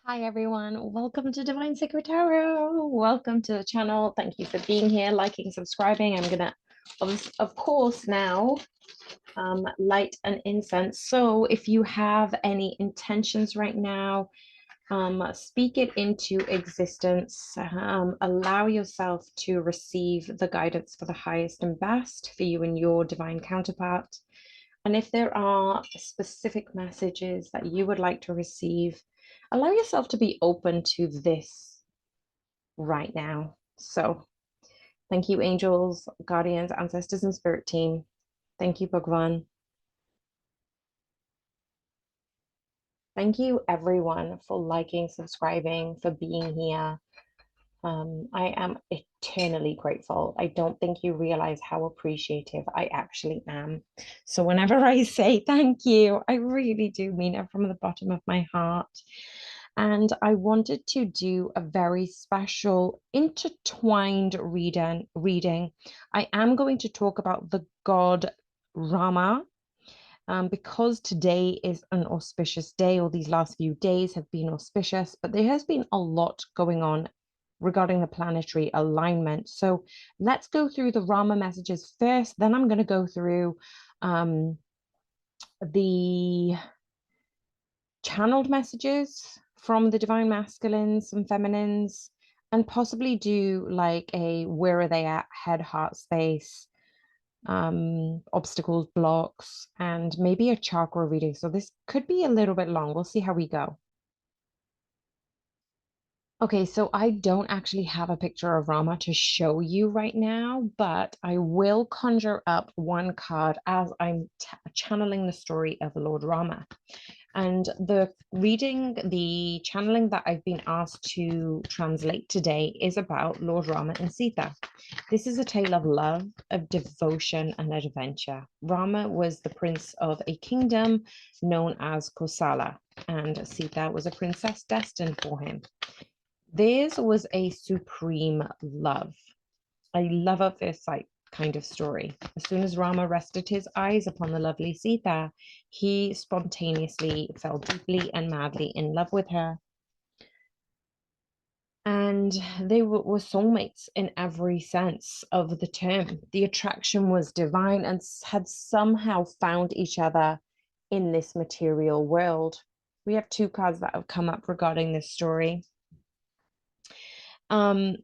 Hi everyone, welcome to Divine Sacred Tarot. Welcome to the channel. Thank you for being here, liking, subscribing. I'm gonna, of course, now light an incense. So if you have any intentions right now, speak it into existence. Allow yourself to receive the guidance for the highest and best for you and your divine counterpart. And if there are specific messages that you would like to receive, allow yourself to be open to this right now. So, thank you, angels, guardians, ancestors, and spirit team. Thank you, Bhagwan. Thank you, everyone, for liking, subscribing, for being here. I am eternally grateful. I don't think you realize how appreciative I actually am. So, whenever I say thank you, I really do mean it from the bottom of my heart. And I wanted to do a very special intertwined reading. I am going to talk about the god Rama, because today is an auspicious day, or these last few days have been auspicious, but there has been a lot going on regarding the planetary alignment. So let's go through the Rama messages first, then I'm going to go through the channeled messages from the divine masculines and feminines, and possibly do like a where are they at, head, heart space, obstacles, blocks, and maybe a chakra reading. So this could be a little bit long. We'll see how we go. Okay, so I don't actually have a picture of Rama to show you right now, but I will conjure up one card as I'm channeling the story of Lord Rama. And the channeling that I've been asked to translate today is about Lord Rama and Sita. This is a tale of love, of devotion, and adventure. Rama was the prince of a kingdom known as Kosala, and Sita was a princess destined for him. Theirs was a supreme love, a love at first sight kind of story. As soon as Rama rested his eyes upon the lovely Sita, he spontaneously fell deeply and madly in love with her. And they were soulmates in every sense of the term. The attraction was divine and had somehow found each other in this material world. We have two cards that have come up regarding this story. And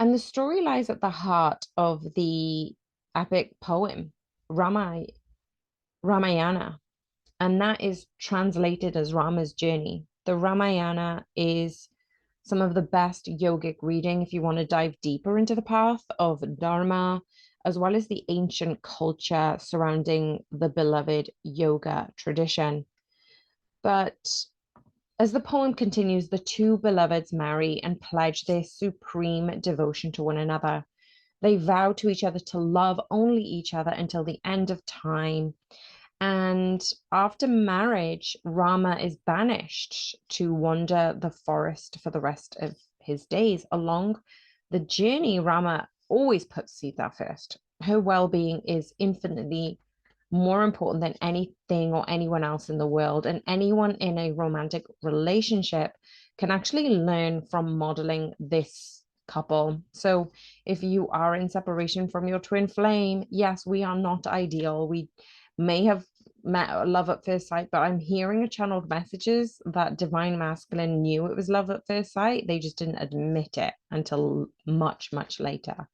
the story lies at the heart of the epic poem, Ramayana, and that is translated as Rama's journey. The Ramayana is some of the best yogic reading if you want to dive deeper into the path of Dharma, as well as the ancient culture surrounding the beloved yoga tradition. But as the poem continues, the two beloveds marry and pledge their supreme devotion to one another. They vow to each other to love only each other until the end of time. And after marriage, Rama is banished to wander the forest for the rest of his days. Along the journey, Rama always puts Sita first. Her well-being is infinitely more important than anything or anyone else in the world. And anyone in a romantic relationship can actually learn from modeling this couple. So if you are in separation from your twin flame, yes, we are not ideal. We may have met love at first sight, but I'm hearing a channeled messages that divine masculine knew it was love at first sight. They just didn't admit it until much, much later.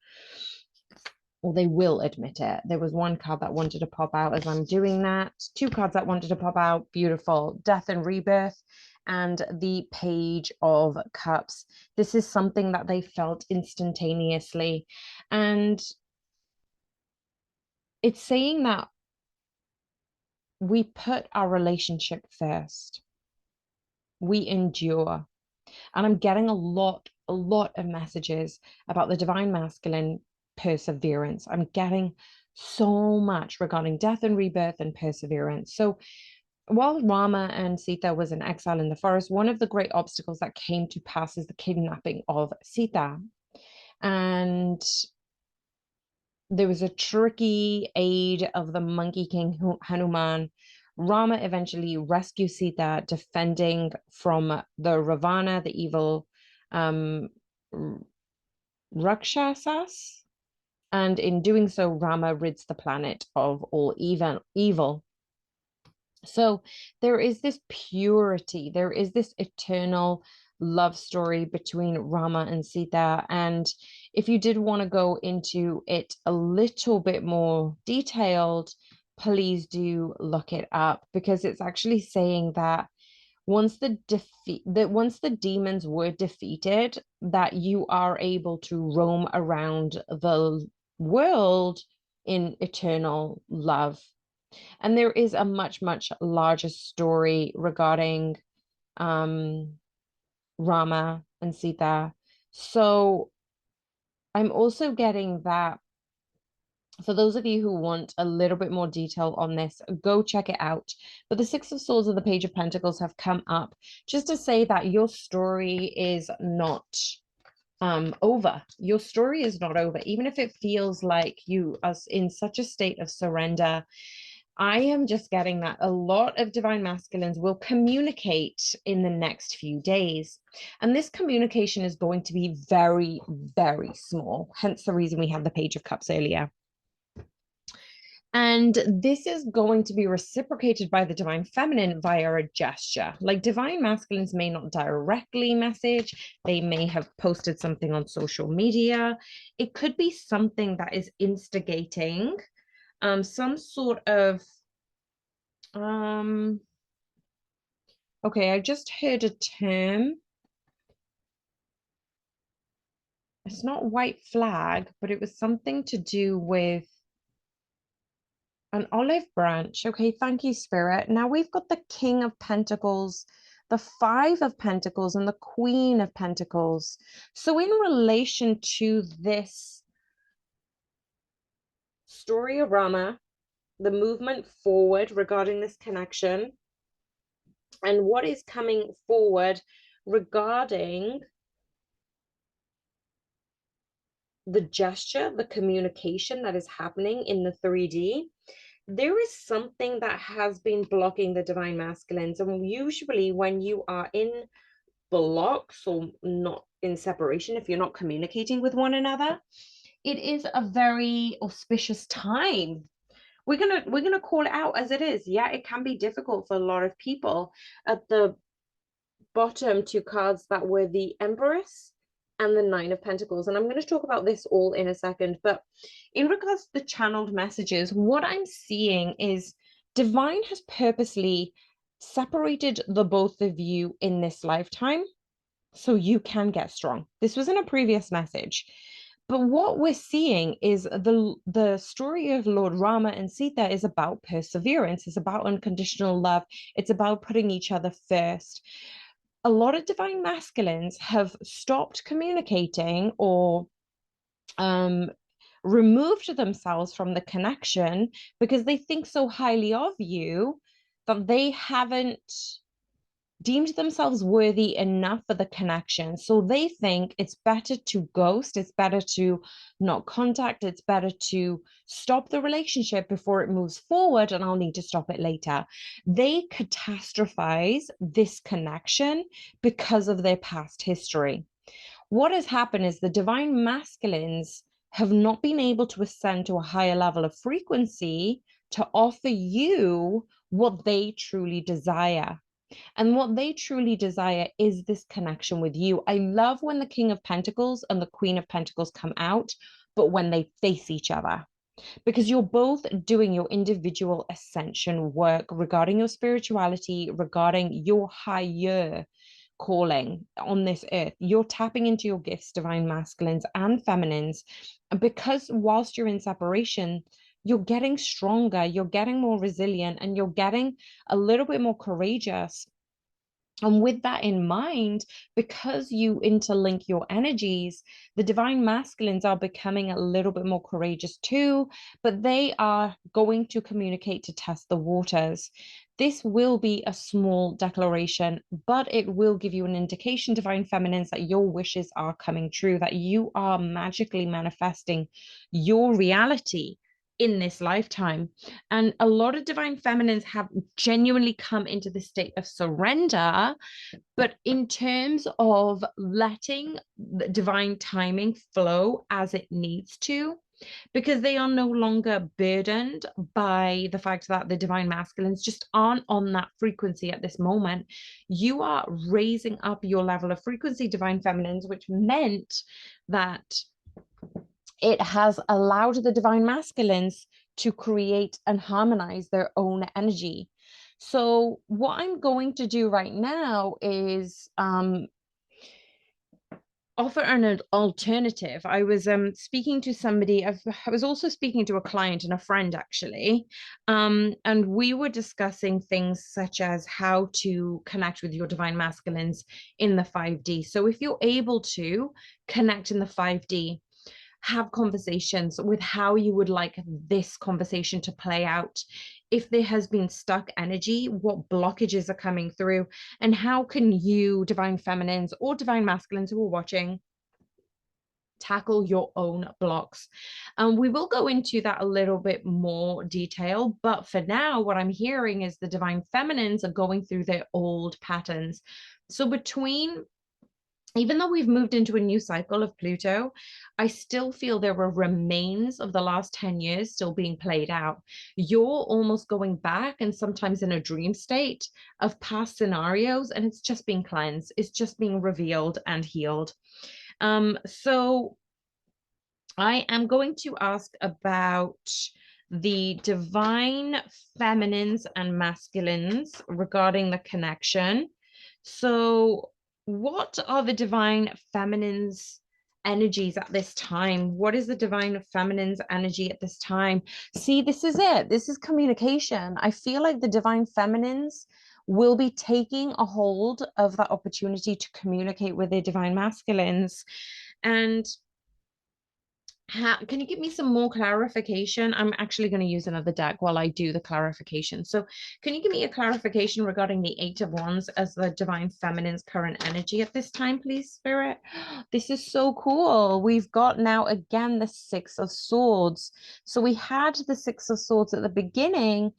Or they will admit it. There was one card that wanted to pop out as I'm doing that. Two cards that wanted to pop out. Beautiful. Death and Rebirth and the Page of Cups. This is something that they felt instantaneously. And it's saying that we put our relationship first. We endure. And I'm getting a lot of messages about the divine masculine perseverance. I'm getting so much regarding death and rebirth and perseverance. So while Rama and Sita was in exile in the forest, one of the great obstacles that came to pass is the kidnapping of Sita. And there was a tricky aid of the Monkey King Hanuman, Rama eventually rescues Sita, defending from the Ravana, the evil um, Rakshasas. And in doing so, Rama rids the planet of all evil. So there is this purity, there is this eternal love story between Rama and Sita. And if you did want to go into it a little bit more detailed, please do look it up, because it's actually saying that once the demons were defeated, that you are able to roam around the world in eternal love. And there is a much, much larger story regarding Rama and Sita. So I'm also getting that for those of you who want a little bit more detail on this, go check it out. But the Six of Swords and the Page of Pentacles have come up just to say that your story is not over. Your story is not over. Even if it feels like you are in such a state of surrender, I am just getting that a lot of divine masculines will communicate in the next few days. And this communication is going to be very, very small. Hence the reason we have the Page of Cups earlier. And this is going to be reciprocated by the divine feminine via a gesture. Like divine masculines may not directly message, they may have posted something on social media. It could be something that is instigating some sort of okay, I just heard a term. It's not white flag, but it was something to do with an olive branch. Okay, thank you, Spirit. Now we've got the King of Pentacles, the Five of Pentacles, and the Queen of Pentacles. So in relation to this story of Rama, the movement forward regarding this connection, and what is coming forward regarding the gesture, the communication that is happening in the 3D, there is something that has been blocking the divine masculines. And usually when you are in blocks or not in separation, if you're not communicating with one another, it is a very auspicious time. We're gonna call it out as it is. Yeah, it can be difficult for a lot of people. At the bottom two cards that were the Empress and the Nine of Pentacles. And I'm going to talk about this all in a second. But in regards to the channeled messages, what I'm seeing is divine has purposely separated the both of you in this lifetime so you can get strong. This was in a previous message. But what we're seeing is the story of Lord Rama and Sita is about perseverance. It's about unconditional love. It's about putting each other first. A lot of divine masculines have stopped communicating or removed themselves from the connection because they think so highly of you that they haven't deemed themselves worthy enough for the connection. So they think it's better to ghost, it's better to not contact, it's better to stop the relationship before it moves forward and I'll need to stop it later. They catastrophize this connection because of their past history. What has happened is the divine masculines have not been able to ascend to a higher level of frequency to offer you what they truly desire. And what they truly desire is this connection with you. I love when the King of Pentacles and the Queen of Pentacles come out, but when they face each other, because you're both doing your individual ascension work regarding your spirituality, regarding your higher calling on this earth. You're tapping into your gifts, divine masculines and feminines. Because whilst you're in separation, you're getting stronger, you're getting more resilient, and you're getting a little bit more courageous. And with that in mind, because you interlink your energies, the divine masculines are becoming a little bit more courageous too, but they are going to communicate to test the waters. This will be a small declaration, but it will give you an indication, divine feminines, that your wishes are coming true, that you are magically manifesting your reality in this lifetime. And a lot of divine feminines have genuinely come into the state of surrender, but in terms of letting the divine timing flow as it needs to, because they are no longer burdened by the fact that the divine masculines just aren't on that frequency at this moment. You are raising up your level of frequency, divine feminines, which meant that it has allowed the divine masculines to create and harmonize their own energy. So what I'm going to do right now is offer an alternative. I was speaking to somebody. I was also speaking to a client and a friend actually, and we were discussing things such as how to connect with your divine masculines in the 5D. So if you're able to connect in the 5D, have conversations with how you would like this conversation to play out. If there has been stuck energy, what blockages are coming through, and how can you, divine feminines or divine masculines who are watching, tackle your own blocks. We will go into that a little bit more detail, but for now, what I'm hearing is the divine feminines are going through their old patterns. So even though we've moved into a new cycle of Pluto, I still feel there are remains of the last 10 years still being played out. You're almost going back and sometimes in a dream state of past scenarios, and it's just being cleansed. It's just being revealed and healed. So I am going to ask about the divine feminines and masculines regarding the connection. So what are the divine feminines energies at this time? What is the divine feminine's energy at this time? See, this is it. This is communication. I feel like the divine feminines will be taking a hold of that opportunity to communicate with their divine masculines. And can you give me some more clarification? I'm actually going to use another deck while I do the clarification. So can you give me a clarification regarding the Eight of Wands as the divine feminine's current energy at this time, please, Spirit? This is so cool. We've got now again the Six of Swords. So we had the Six of Swords at the beginning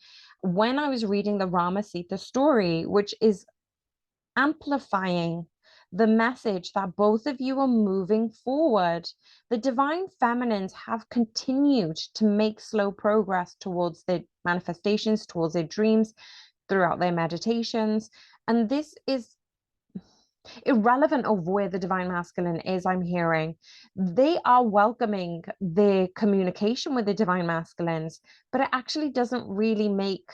when I was reading the Rama Sita story, which is amplifying the message that both of you are moving forward. The divine feminines have continued to make slow progress towards their manifestations, towards their dreams throughout their meditations. And this is irrelevant of where the divine masculine is, I'm hearing. They are welcoming their communication with the divine masculines, but it actually doesn't really make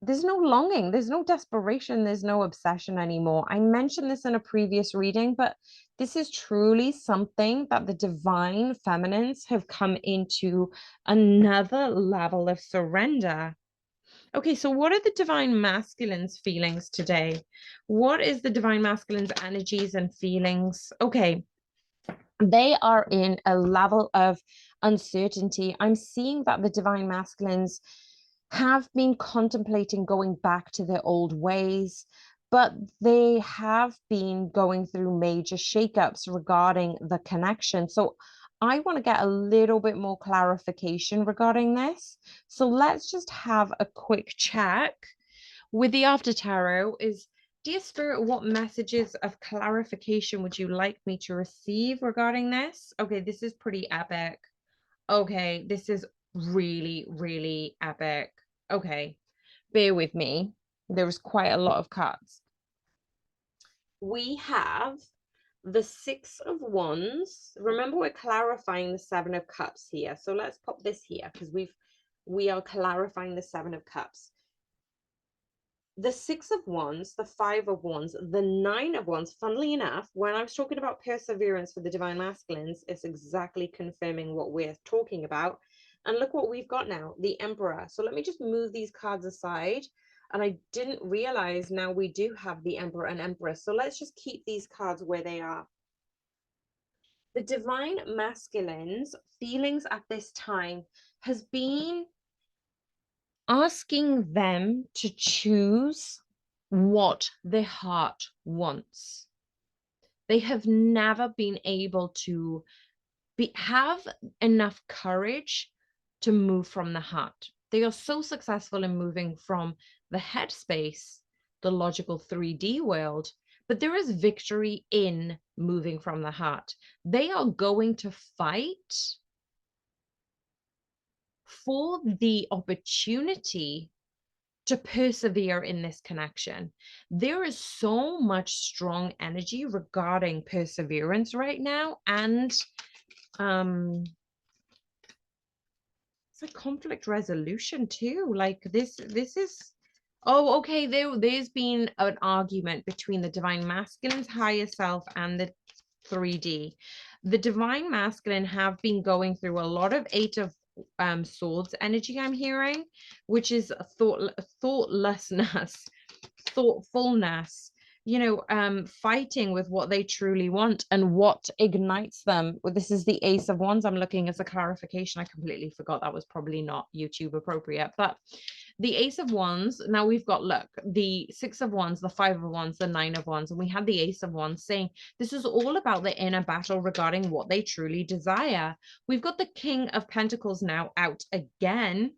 there's no longing, there's no desperation, there's no obsession anymore. I mentioned this in a previous reading, but this is truly something that the divine feminines have come into another level of surrender. Okay, so what are the divine masculines' feelings today? What is the divine masculines' energies and feelings? Okay, they are in a level of uncertainty. I'm seeing that the divine masculines have been contemplating going back to their old ways, but they have been going through major shakeups regarding the connection. So I want to get a little bit more clarification regarding this. So let's just have a quick check with the after tarot. Dear Spirit, what messages of clarification would you like me to receive regarding this? Okay, this is pretty epic. Okay, this is really, really epic. Okay, bear with me. There's quite a lot of cards. We have the Six of Wands. Remember, we're clarifying the Seven of Cups here. So let's pop this here because we are clarifying the Seven of Cups. The Six of Wands, the Five of Wands, the Nine of Wands. Funnily enough, when I was talking about perseverance for the divine masculines, it's exactly confirming what we're talking about. And look what we've got now, the Emperor. So let me just move these cards aside. And I didn't realize now we do have the Emperor and Empress. So let's just keep these cards where they are. The divine masculines' feelings at this time has been asking them to choose what their heart wants. They have never been able to have enough courage to move from the heart. They are so successful in moving from the headspace, the logical 3D world, but there is victory in moving from the heart. They are going to fight for the opportunity to persevere in this connection. There is so much strong energy regarding perseverance right now, and it's like conflict resolution too. Like this is, oh, okay, there's been an argument between the divine masculine's higher self and the 3D. The divine masculine have been going through a lot of Eight of Swords energy, I'm hearing, which is thoughtlessness, thoughtfulness, fighting with what they truly want and what ignites them. Well, this is the Ace of Wands. I'm looking as a clarification. I completely forgot that was probably not YouTube appropriate, but the Ace of Wands. Now we've got, look, the Six of Wands, the Five of Wands, the Nine of Wands, and we had the Ace of Wands saying this is all about the inner battle regarding what they truly desire. We've got the King of Pentacles now out again.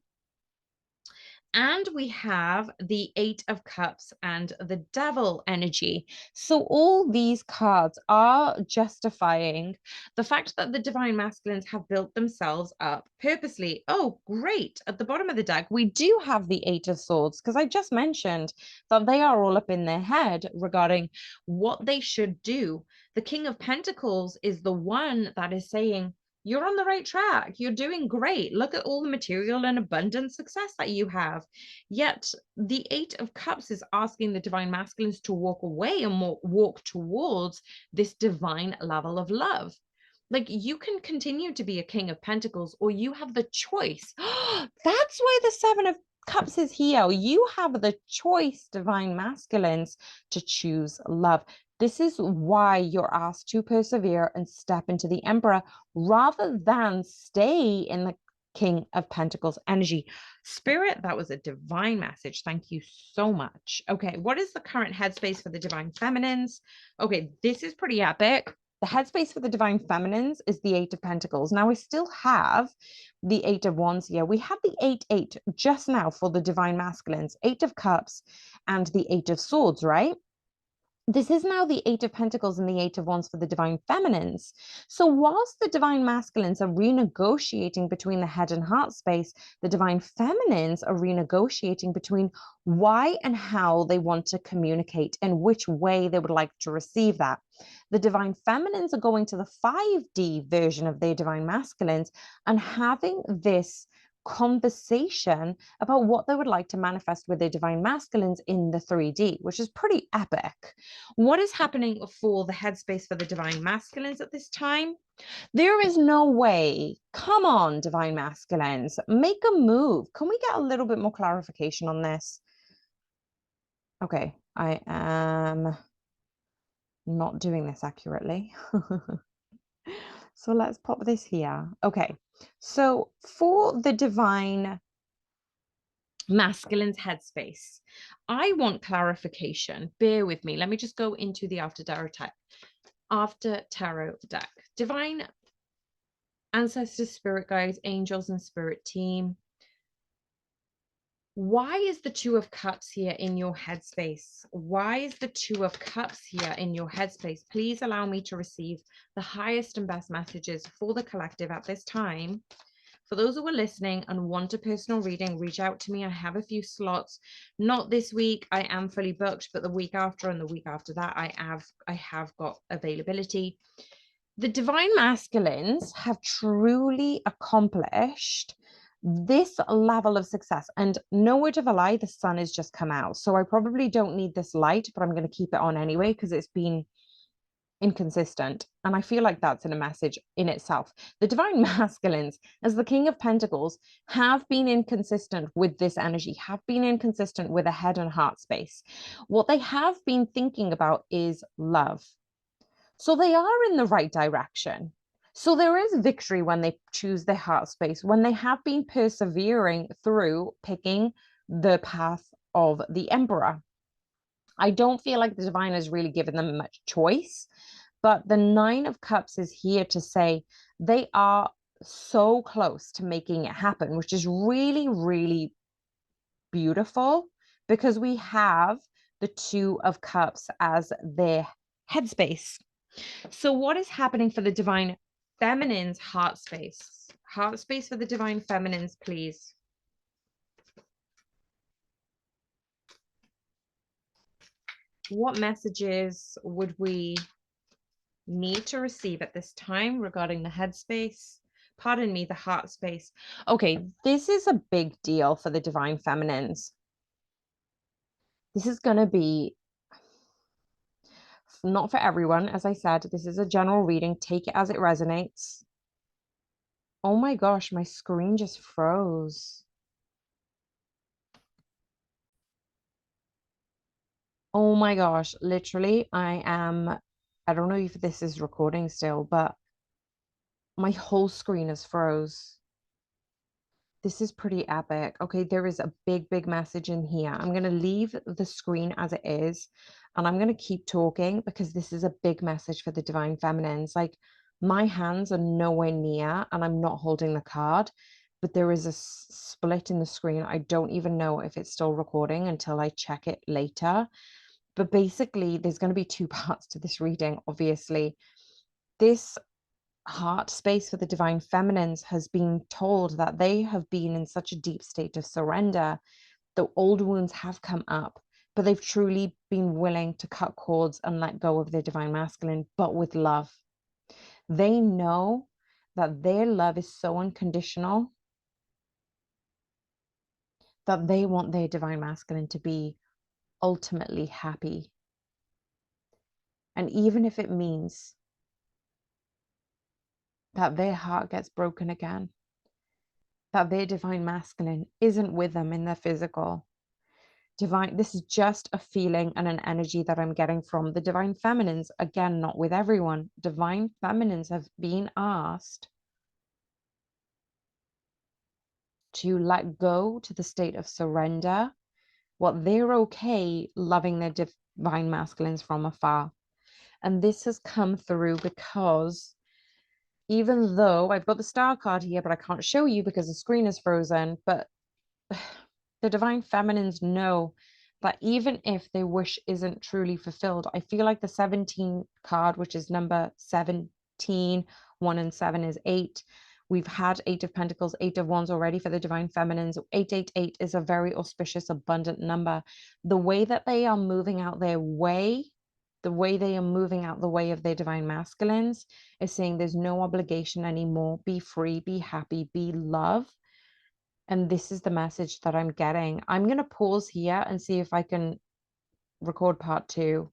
And we have the Eight of Cups and the Devil energy. So all these cards are justifying the fact that the divine masculines have built themselves up purposely. Oh, great. At the bottom of the deck, we do have the Eight of Swords, because I just mentioned that they are all up in their head regarding what they should do. The King of Pentacles is the one that is saying, you're on the right track. You're doing great. Look at all the material and abundant success that you have. Yet the Eight of Cups is asking the divine masculines to walk away and walk towards this divine level of love. Like, you can continue to be a King of Pentacles, or you have the choice. That's why the Seven of Cups is here. You have the choice, divine masculines, to choose love. This is why you're asked to persevere and step into the Emperor rather than stay in the King of Pentacles energy. Spirit, that was a divine message. Thank you so much. Okay, what is the current headspace for the divine feminines? Okay, this is pretty epic. The headspace for the divine feminines is the Eight of Pentacles. Now, we still have the Eight of Wands here. We had the 8-8 just now for the divine masculines, Eight of Cups and the Eight of Swords, right? This is now the Eight of Pentacles and the Eight of Wands for the divine feminines. So whilst the divine masculines are renegotiating between the head and heart space, the divine feminines are renegotiating between why and how they want to communicate and which way they would like to receive that. The divine feminines are going to the 5D version of their divine masculines and having this conversation about what they would like to manifest with their divine masculines in the 3D, which is pretty epic. What is happening for the headspace for the divine masculines at this time? There is no way. Come on, divine masculines, make a move. Can we get a little bit more clarification on this? Okay, I am not doing this accurately. So let's pop this here. Okay, so for the divine masculine's headspace, I want clarification. Bear with me. Let me just go into the after tarot deck. Divine ancestors, spirit guides, angels, and spirit team. Why is the Two of Cups here in your headspace? Why is the Two of Cups here in your headspace? Please allow me to receive the highest and best messages for the collective at this time. For those who are listening and want a personal reading, reach out to me. I have a few slots. Not this week, I am fully booked, but the week after and the week after that, I have got availability. The divine masculines have truly accomplished this level of success, and no word of a lie, the sun has just come out, so I probably don't need this light, but I'm going to keep it on anyway because it's been inconsistent, and I feel like that's in a message in itself. The divine masculines, as the King of Pentacles, have been inconsistent with this energy, have been inconsistent with a head and heart space. What they have been thinking about is love, so they are in the right direction. So there is victory when they choose their heart space, when they have been persevering through picking the path of the Emperor. I don't feel like the divine has really given them much choice, but the Nine of Cups is here to say they are so close to making it happen, which is really, really beautiful because we have the Two of Cups as their headspace. So, what is happening for the divine feminine's heart space? Heart space for the divine feminines, please. What messages would we need to receive at this time regarding the headspace? Pardon me, the heart space. Okay, this is a big deal for the divine feminines. This is going to be not for everyone. As I said, this is a general reading. Take it as it resonates. Oh my gosh, my screen just froze. Oh my gosh, literally, I don't know if this is recording still, but my whole screen is froze. This is pretty epic. Okay, there is a big, big message in here. I'm going to leave the screen as it is, and I'm going to keep talking because this is a big message for the divine feminines. Like, my hands are nowhere near, and I'm not holding the card, but there is a split in the screen. I don't even know if it's still recording until I check it later. But basically, there's going to be two parts to this reading, obviously. This heart space for the divine feminines has been told that they have been in such a deep state of surrender. The old wounds have come up, but they've truly been willing to cut cords and let go of their divine masculine, but with love. They know that their love is so unconditional that they want their divine masculine to be ultimately happy. And even if it means that their heart gets broken again, that their divine masculine isn't with them in their physical. Divine, this is just a feeling and an energy that I'm getting from the divine feminines. Again, not with everyone. Divine feminines have been asked to let go to the state of surrender, what they're okay loving their divine masculines from afar. And this has come through because even though I've got the star card here, but I can't show you because the screen is frozen, but the divine feminines know that even if their wish isn't truly fulfilled, I feel like the 17 card, which is number 17, 1 and 7 is 8. We've had 8 of Pentacles, 8 of Wands already for the divine feminines. 888 is a very auspicious, abundant number. The way that they are moving out their way, the way they are moving out the way of their divine masculines is saying there's no obligation anymore. Be free, be happy, be love. And this is the message that I'm getting. I'm going to pause here and see if I can record part 2.